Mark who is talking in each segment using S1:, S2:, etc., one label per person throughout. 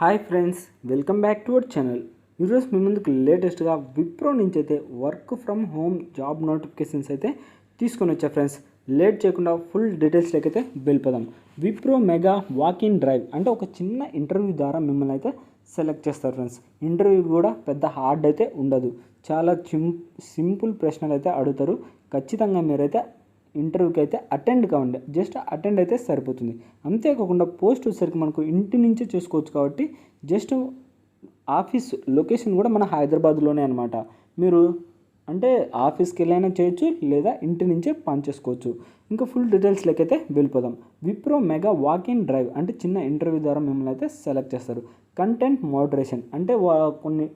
S1: Hi friends, welcome back to our channel. ఈరోజు మీ ముందుకు లేటెస్ట్గా విప్రో నుంచి అయితే work from home job notifications అయితే తీసుకొని వచ్చా ఫ్రెండ్స్. లేట్ చేయకుండా ఫుల్ డీటెయిల్స్లోకి అయితే వెళ్ళిపోదాం. Wipro mega walk in drive అంటే ఒక చిన్న ఇంటర్వ్యూ ద్వారా మిమ్మల్ని అయితే సెలెక్ట్ చేస్తారు ఫ్రెండ్స్. ఇంటర్వ్యూ కూడా పెద్ద హార్డ్ అయితే ఉండదు, చాలా సింపుల్ ప్రశ్నలు అయితే అడుగుతారు. ఖచ్చితంగా మీరైతే ఇంటర్వ్యూకి అయితే అటెండ్ కావండి, జస్ట్ అటెండ్ అయితే సరిపోతుంది. అంతేకాకుండా పోస్ట్ వచ్చేసరికి మనకు ఇంటి నుంచే చేసుకోవచ్చు కాబట్టి జస్ట్ ఆఫీస్ లొకేషన్ కూడా మన హైదరాబాద్లోనే అనమాట. మీరు అంటే ఆఫీస్కి వెళ్ళైనా చేయొచ్చు, లేదా ఇంటి నుంచే పని చేసుకోవచ్చు. ఇంకా ఫుల్ డీటెయిల్స్లోకి అయితే వెళ్ళిపోదాం. Wipro mega walk in drive అంటే చిన్న ఇంటర్వ్యూ ద్వారా మిమ్మల్ని అయితే సెలెక్ట్ చేస్తారు. కంటెంట్ మోడరేషన్ అంటే కొన్ని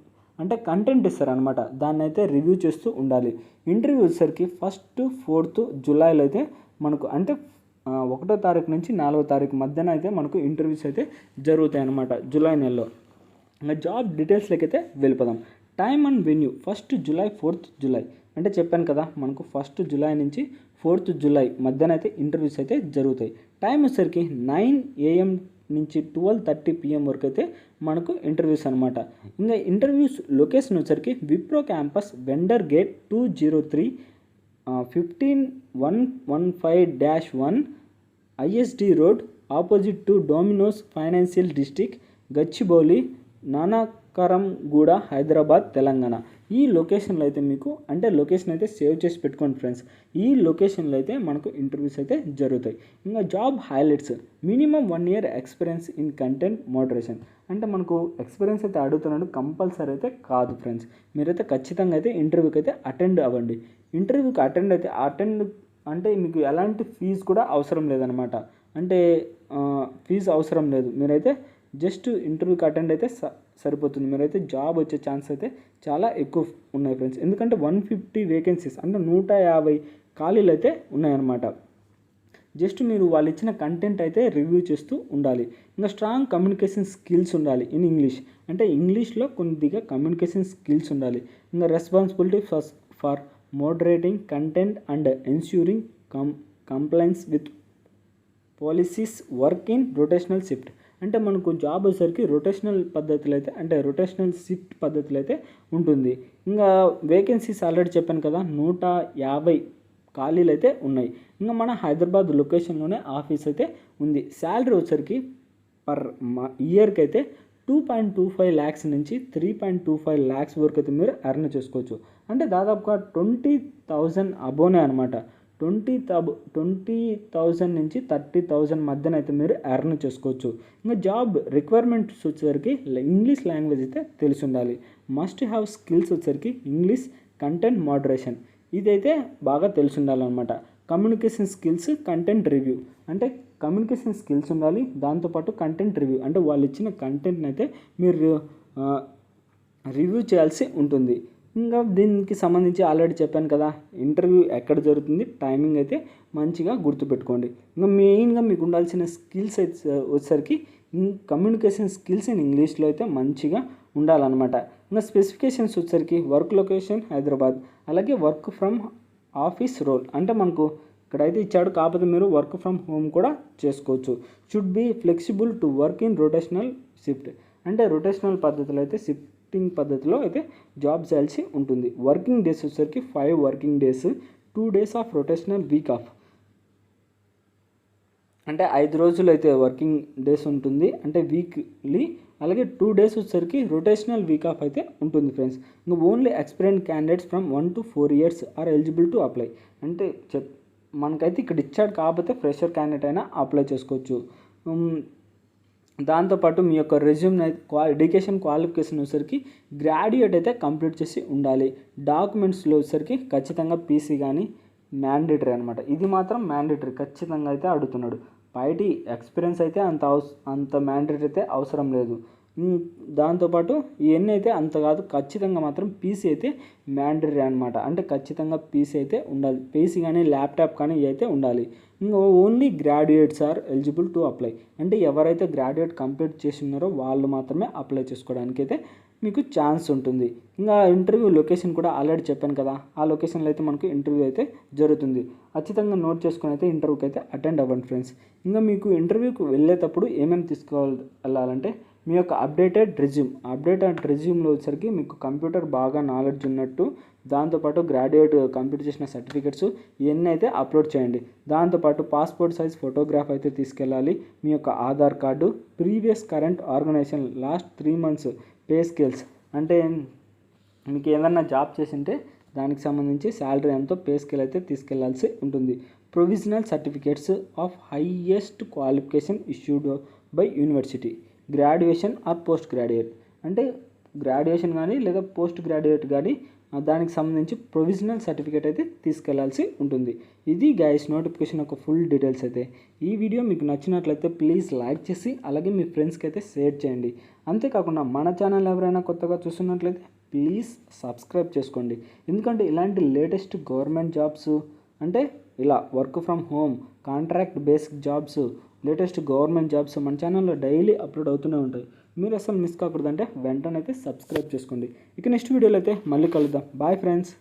S1: కంటెంట్ ఇస్తారనమాట, దాన్ని అయితే రివ్యూ చేస్తూ ఉండాలి. ఇంటర్వ్యూ వచ్చేసరికి 1, 4 జూలైలో అయితే మనకు అంటే 1వ తారీఖు నుంచి 4వ తారీఖు మధ్యన అయితే మనకు ఇంటర్వ్యూస్ అయితే జరుగుతాయి అన్నమాట, జూలై నెలలో. ఇంకా జాబ్ డీటెయిల్స్లోకి అయితే వెళ్ళిపోదాం. Time and venue 1 July 4 July అంటే చెప్పాను కదా, మనకు 1 జూలై నుంచి 4 జూలై మధ్యన అయితే ఇంటర్వ్యూస్ అయితే జరుగుతాయి. టైం వచ్చేసరికి 9 AM నుంచి 12:30 PM వరకు అయితే మనకు ఇంటర్వ్యూస్ అనమాట. ఇంకా ఇంటర్వ్యూస్ లొకేషన్ వచ్చరికి Wipro campus vendor gate 203 15115-1 ISD road opposite to Domino's financial district, Gachibowli, Nanakramguda, Hyderabad, Telangana. ఈ లొకేషన్లో అయితే మీకు అంటే లొకేషన్ అయితే సేవ్ చేసి పెట్టుకోండి ఫ్రెండ్స్. ఈ లొకేషన్లో అయితే మనకు ఇంటర్వ్యూస్ అయితే జరుగుతాయి. ఇంకా job highlights minimum 1 year experience in content moderation అంటే మనకు ఎక్స్పీరియన్స్ అయితే అడుగుతున్నాడు, కంపల్సరీ అయితే కాదు ఫ్రెండ్స్. మీరైతే ఖచ్చితంగా అయితే ఇంటర్వ్యూకి అయితే అటెండ్ అవ్వండి. ఇంటర్వ్యూకి అటెండ్ అంటే మీకు ఎలాంటి ఫీజు కూడా అవసరం లేదనమాట. అంటే ఫీజు అవసరం లేదు, మీరైతే జస్ట్ ఇంటర్వ్యూకి అటెండ్ అయితే సరిపోతుంది. మీరైతే జాబ్ వచ్చే ఛాన్స్ అయితే చాలా ఎక్కువ ఉన్నాయి ఫ్రెండ్స్. ఎందుకంటే 150 వేకెన్సీస్ అంటే 150 ఖాళీలు అయితే ఉన్నాయన్నమాట. జస్ట్ మీరు వాళ్ళు ఇచ్చిన కంటెంట్ అయితే రివ్యూ చేస్తూ ఉండాలి. ఇంకా స్ట్రాంగ్ కమ్యూనికేషన్ స్కిల్స్ ఉండాలి ఇన్ ఇంగ్లీష్ అంటే ఇంగ్లీష్లో కొద్దిగా కమ్యూనికేషన్ స్కిల్స్ ఉండాలి. ఇంకా responsibility for moderating content and ensuring compliance with policies, work in rotational shift అంటే మనకు జాబ్ వచ్చేసరికి రొటేషనల్ పద్ధతులు అయితే అంటే రొటేషనల్ షిఫ్ట్ పద్ధతులు అయితే ఉంటుంది. ఇంకా వేకెన్సీస్ ఆల్రెడీ చెప్పాను కదా, 150 ఖాళీలు అయితే ఉన్నాయి. ఇంకా మన హైదరాబాద్ లొకేషన్లోనే ఆఫీస్ అయితే ఉంది. శాలరీ వచ్చేసరికి పర్ ఇయర్కి అయితే 2.25 lakhs నుంచి 3.25 lakhs వరకు అయితే మీరు ఎర్న్ చేసుకోవచ్చు. అంటే దాదాపుగా 20,000 అబోనే అనమాట. 20,000 నుంచి 30,000 మధ్యన అయితే మీరు ఎర్న్ చేసుకోవచ్చు. ఇంకా జాబ్ రిక్వైర్మెంట్స్ వచ్చేసరికి ఇంగ్లీష్ లాంగ్వేజ్ అయితే తెలిసి ఉండాలి. మస్ట్ హ్యావ్ స్కిల్స్ వచ్చేసరికి ఇంగ్లీష్, కంటెంట్ మోడరేషన్ ఇదైతే బాగా తెలిసి ఉండాలన్నమాట. కమ్యూనికేషన్ స్కిల్స్, కంటెంట్ రివ్యూ అంటే కమ్యూనికేషన్ స్కిల్స్ ఉండాలి, దాంతోపాటు కంటెంట్ రివ్యూ అంటే వాళ్ళు ఇచ్చిన కంటెంట్ని అయితే మీరు రివ్యూ చేయాల్సి ఉంటుంది. ఇంకా దీనికి సంబంధించి ఆల్రెడీ చెప్పాను కదా, ఇంటర్వ్యూ ఎక్కడ జరుగుతుంది, టైమింగ్ అయితే మంచిగా గుర్తుపెట్టుకోండి. ఇంకా మెయిన్గా మీకు ఉండాల్సిన స్కిల్స్ అయితే వచ్చేసరికి కమ్యూనికేషన్ స్కిల్స్ ఇన్ ఇంగ్లీష్లో అయితే మంచిగా ఉండాలన్నమాట. ఇంకా స్పెసిఫికేషన్స్ వచ్చేసరికి వర్క్ లొకేషన్ హైదరాబాద్, అలాగే వర్క్ ఫ్రమ్ ఆఫీస్ రోల్ అంటే మనకు ఇక్కడైతే ఇచ్చాడు, కాకపోతే మీరు వర్క్ ఫ్రమ్ హోమ్ కూడా చేసుకోవచ్చు. Should be flexible to work in rotational shift అంటే రొటేషనల్ పద్ధతిలో అయితే షిఫ్టింగ్ పద్ధతిలో అయితే జాబ్ చేయాల్సి ఉంటుంది. వర్కింగ్ డేస్ వచ్చేసరికి 5 working days, 2 days of rotational week off అంటే 5 రోజులు అయితే వర్కింగ్ డేస్ ఉంటుంది అంటే వీక్లీ, అలాగే 2 days వచ్చేసరికి రొటేషనల్ వీక్ ఆఫ్ అయితే ఉంటుంది ఫ్రెండ్స్. ఇంకా only experience candidates from 1 to 4 years are eligible to apply అంటే మనకైతే ఇక్కడ ఇచ్చాడు, కాకపోతే ఫ్రెషర్ క్యాండిడేట్ అయినా అప్లై చేసుకోవచ్చు. దాంతోపాటు మీ యొక్క రెజ్యూమ్ ఎడ్యుకేషన్ క్వాలిఫికేషన్ వచ్చేసరికి గ్రాడ్యుయేట్ అయితే కంప్లీట్ చేసి ఉండాలి. డాక్యుమెంట్స్లో వచ్చేసరికి ఖచ్చితంగా పీసీ కానీ మ్యాండేటరీ అనమాట, ఇది మాత్రం మ్యాండేటరీ ఖచ్చితంగా అయితే అడుగుతున్నాడు. బయటి ఎక్స్పీరియన్స్ అయితే అంత మ్యాండేటరీ అయితే అవసరం లేదు. దాంతోపాటు ఇవన్నీ అయితే అంత కాదు, ఖచ్చితంగా మాత్రం పీసీ అయితే మ్యాండేటరీ అనమాట. అంటే ఖచ్చితంగా పీసీ అయితే ఉండాలి, పీసీ కానీ ల్యాప్టాప్ కానీ ఇవి అయితే ఉండాలి. ఇంకా only graduates are eligible to apply అంటే ఎవరైతే గ్రాడ్యుయేట్ కంప్లీట్ చేసి ఉన్నారో వాళ్ళు మాత్రమే అప్లై చేసుకోవడానికి అయితే మీకు ఛాన్స్ ఉంటుంది. ఇంకా ఇంటర్వ్యూ లొకేషన్ కూడా ఆల్రెడీ చెప్పాను కదా, ఆ లొకేషన్లో అయితే మనకు ఇంటర్వ్యూ అయితే జరుగుతుంది. ఖచ్చితంగా నోట్ చేసుకుని అయితే ఇంటర్వ్యూకి అయితే అటెండ్ అవ్వండి ఫ్రెండ్స్. ఇంకా మీకు ఇంటర్వ్యూకి వెళ్ళేటప్పుడు ఏమేమి వెళ్ళాలంటే మీ యొక్క అప్డేటెడ్ రెజ్యూమ్లో వచ్చేసరికి మీకు కంప్యూటర్ బాగా నాలెడ్జ్ ఉన్నట్టు, దాంతోపాటు గ్రాడ్యుయేట్ కంప్లీట్ చేసిన సర్టిఫికెట్స్ ఇవన్నీ అయితే అప్లోడ్ చేయండి. దాంతోపాటు పాస్పోర్ట్ సైజ్ ఫోటోగ్రాఫ్ అయితే తీసుకెళ్ళాలి. మీ యొక్క Aadhaar card, previous current organization last 3 months pay scales, అంటే మీకు ఏదన్నా జాబ్ చేసింటే దానికి సంబంధించి శాలరీ ఎంతో పే స్కేల్ అయితే తీసుకెళ్లాల్సి ఉంటుంది. Provisional certificates of highest qualification issued by university, graduation or post graduate, అంటే గ్రాడ్యుయేషన్ కానీ లేదా పోస్ట్ గ్రాడ్యుయేట్ కానీ దానికి సంబంధించి ప్రొవిజనల్ సర్టిఫికేట్ అయితే తీసుకెళ్లాల్సి ఉంటుంది. ఇది గైస్ నోటిఫికేషన్ యొక్క ఫుల్ డీటెయిల్స్ అయితే. ఈ వీడియో మీకు నచ్చినట్లయితే ప్లీజ్ లైక్ చేసి అలాగే మీ ఫ్రెండ్స్కి అయితే షేర్ చేయండి. అంతేకాకుండా మన ఛానల్ ఎవరైనా కొత్తగా చూస్తున్నట్లయితే ప్లీజ్ సబ్స్క్రైబ్ చేసుకోండి. ఎందుకంటే ఇలాంటి లేటెస్ట్ గవర్నమెంట్ జాబ్స్, అంటే ఇలా work from home, contract based jobs, latest government jobs మన ఛానల్లో డైలీ అప్లోడ్ అవుతూనే ఉంటాయి. మీరు అసలు మిస్ కాకూడదంటే వెంటనే అయితే సబ్స్క్రైబ్ చేసుకోండి. ఇక నెక్స్ట్ వీడియోలో అయితే మళ్ళీ కలుద్దాం. Bye friends.